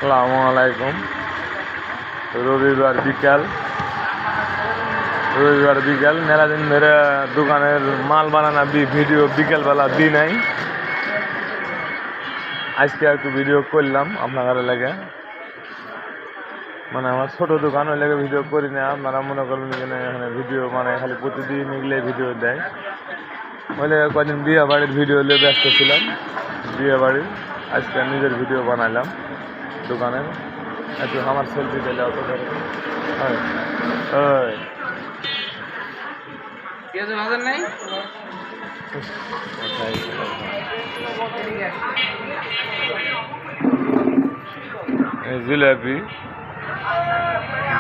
আসসালামু আলাইকুম। রবিবার বিকাল মেলা দিন ধরে দোকানের মাল বানানো ভিডিও বিকেলবেলা দিই নাই। আজকে একটু ভিডিও করলাম আপনাদের লাগে, মানে আমার ছোট দোকান ওই লাগে ভিডিও করি না। আপনারা মনে করবেন এখানে ভিডিও মানে খালি প্রতিদিন এগুলো ভিডিও দেয়। ওই লাগে কদিন বিয়ে বাড়ির ভিডিও নিয়ে ব্যস্ত ছিলাম। বিয়ে বাড়ির আজকে নিজের ভিডিও বানাইলাম দোকানের। একটু আমার সেলফি দিলে অত ধরে জিলাপি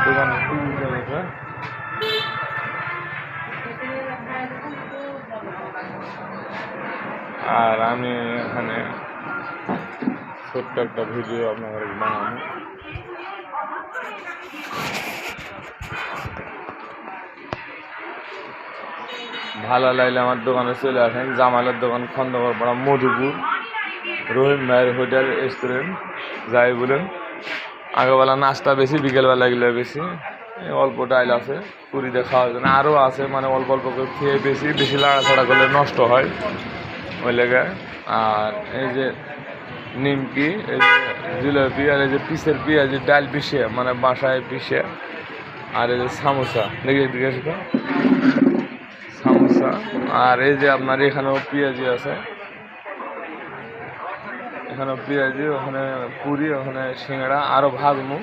দোকানে আর আমি এখানে ছোট্ট একটা ভিডিও আপনাদের বানাবো। ভালো লাগলে আমার দোকানে চলে আসেন। জামালের দোকান, খন্দকারপাড়া, মধুপুর, রহিম ভাইয়ের হোটেল রেস্টুরেন্ট যাই বলেন। আগেবেলা নাস্তা বেশি, বিকেলবেলা এগুলো বেশি। অল্প ডাইল আছে পুরীতে খাওয়ার জন্য, আরও আছে, মানে অল্প অল্প করে খেয়ে বেশি লাড়াছাড়া করলে নষ্ট হয় ওই লেগে। আর এই যে নিমকি, এই যে জিলাপি, আর এই যে পিসের পেঁয়াজি ডাল পিসে, মানে বাসায় পিসে, আর এই যে সামোসা দেখে সামোসা। আর এই যে আপনার এখানেও পেঁয়াজি আছে, এখানে পেঁয়াজি, ওখানে পুরি, ওখানে সিঙ্গাড়া, আরও ভাজমু।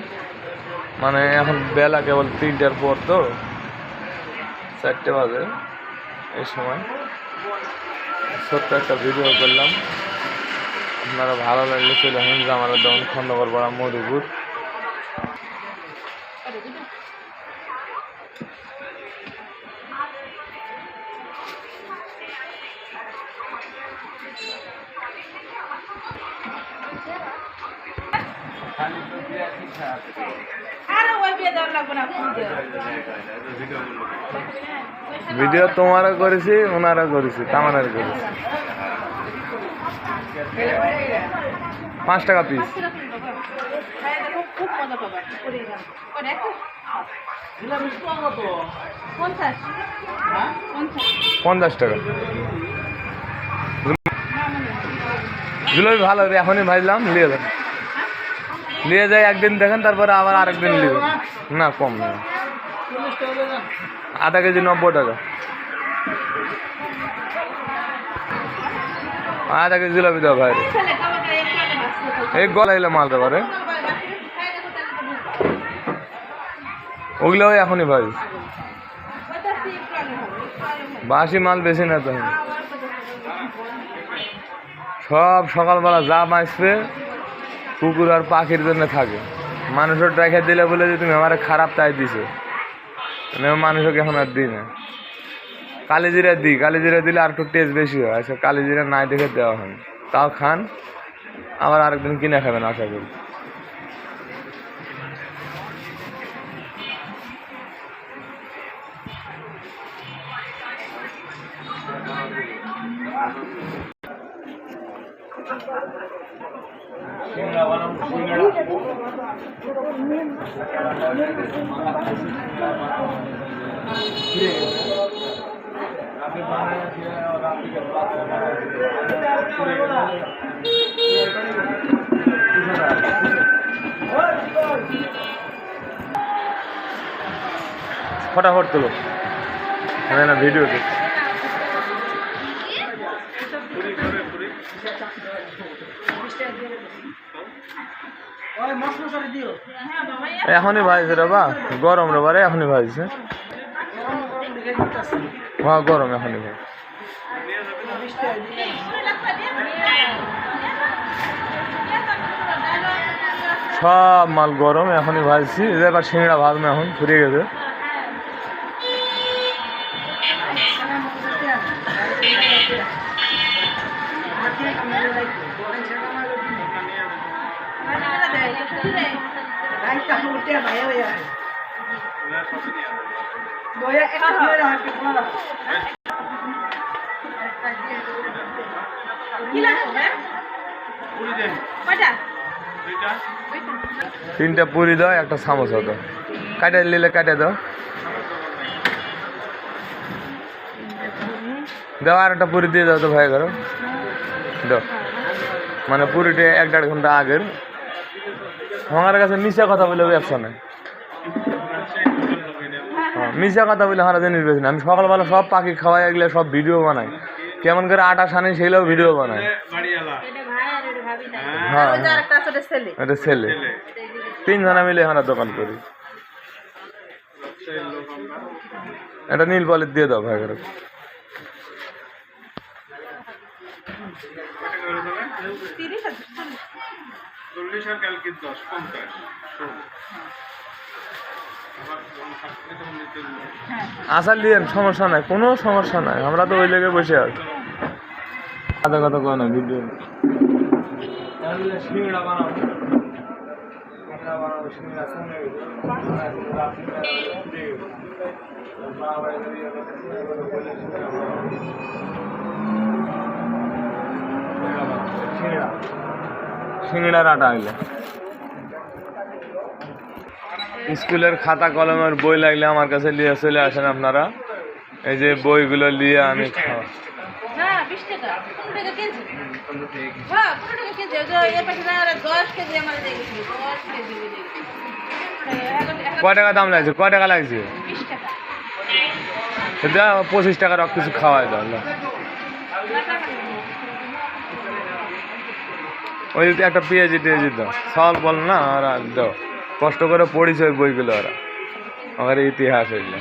মানে এখন বেলা কেবল 3টার পর, তো 4টে বাজে। এই সময় ছোট্ট একটা ভিডিও করলাম। আপনারা ভালো লাগলে চলে আসেন জামালের দোকান, খন্দকারপাড়া, মধুপুর। ভিডিও তোমারও করেছি, ওনারা করেছি, তামানের করেছি। 5 টাকা পিস। 50 টাকা। জিলাপি ভালো হবে, এখনই ভাজলাম, নিয়ে যাই একদিন দেখেন, তারপরে আবার আরেকদিন নিবে না, কম না। আধা কেজি 90 টাকা। আধা কেজি জিলাপি দাও ভাই। এই গলাইলে মাল দেবো রে, ওগুলো এখনই ভাই। বাসি মাল বেশি না, তো সব সকালবেলা যা মাছবে কুকুর আর পাখির জন্য থাকে। মানুষের রেখে দিলে বলে যে তুমি আমার খারাপ তাই দিছো, মানুষকে এখন আর দিই না। কালিজিরা দিই, কালিজিরা দিলে আর একটু টেস্ট বেশি হয়। আচ্ছা, কালিজিরা নাই দেখে দেওয়া হয়, তাও খান, আবার আরেকদিন কিনে খাবেন আশা করি। ফটাফট তোলো, না ভিডিও দেখছি। এখনই ভাইছে রে বা, গরম রে বারে, এখনই ভাইছে। হ্যাঁ গরম, এখনই ভাই। সব মাল গরম, এখনই ভাজছি। এবার সিঙ্গড়া ভাজবে, এখন ফুরিয়ে গেছে। তিনটা পুরি দাও, একটা সামোসা দাও, কাটে নিলে কাটে দাও, দাও আর একটা পুরি দিয়ে দাও তো ভাই করো দাও। মানে পুরিটা 1-1.5 ঘন্টা আগের। আমার কাছে মিশা কথা বলে ব্যবসা নেই, মিশা কথা বলে আমার জিনিস বেশি না। আমি সকালবেলা সব পাখি খাওয়াই, এগুলো সব ভিডিও বানাই, কেমন করে আটা সানি সেগুলোও ভিডিও বানাই। হ্যাঁ এটা ছেলে, 3 জনা মিলে আমরা দোকান করি। এটা নীল পলিশ দিয়ে দাও ভাই করে। আসার লিয়েন সমস্যা নাই, কোনো সমস্যা নাই, আমরা তো ওই লেগে বসে আছি। আধা কথা কো না ভিডিও সিঙ্গড়া বানাবো, সিঙ্গড়ার আটা আইলে। স্কুলের খাতা কলমের বই লাগলে আমার কাছে নিয়ে চলে আসেন আপনারা। এই যে বইগুলো নিয়ে আমি খাওয়া। কয় টাকা দাম লাগছে, কয় টাকা লাগছে? 25 টাকা রক কিছু খাওয়াই দাও। ওই একটা পেঁয়াজি টেয়াজি দাও, সল বল না আর দাও, কষ্ট করে পড়িছে ওই বইগুলো ওরা, আমার ইতিহাস হইলে।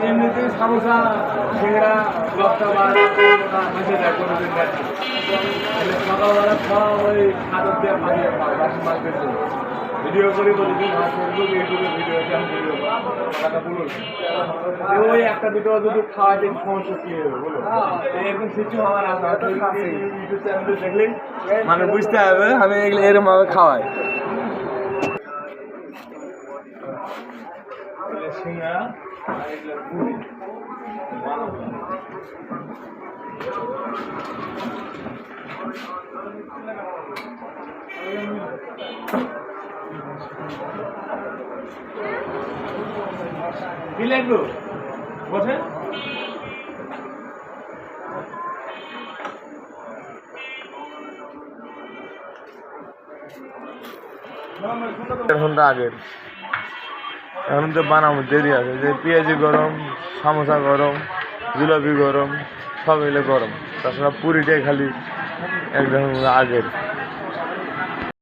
এমনিতেই সামোসা সিঙ্গড়া সকালবেলা খাওয়া ওই খাদর দিয়ে পাঠিয়ে মাছের জন্য ভিডিও করি, বলি ইউটিউবে ভিডিও কথা বলুন। ওই একটা দুটো যদি খাওয়া দিন সমস্যা কি হবে বলো, এরকম কিছু আমার ইউটিউব চ্যানেলে দেখলেই মানে বুঝতে হবে আমি এগুলো এরকম ভাবে খাওয়াই। সিঙ্গড়া আর এগুলো পুরি কি লাগলো বসে। ঘন্টা আগের, এখন তো বানাবো দেরি আছে। যে পেঁয়াজি গরম, সামোসা গরম, জিলাপি গরম, সব এলে গরম, তাছাড়া পুরিটাই খালি একদম আগের।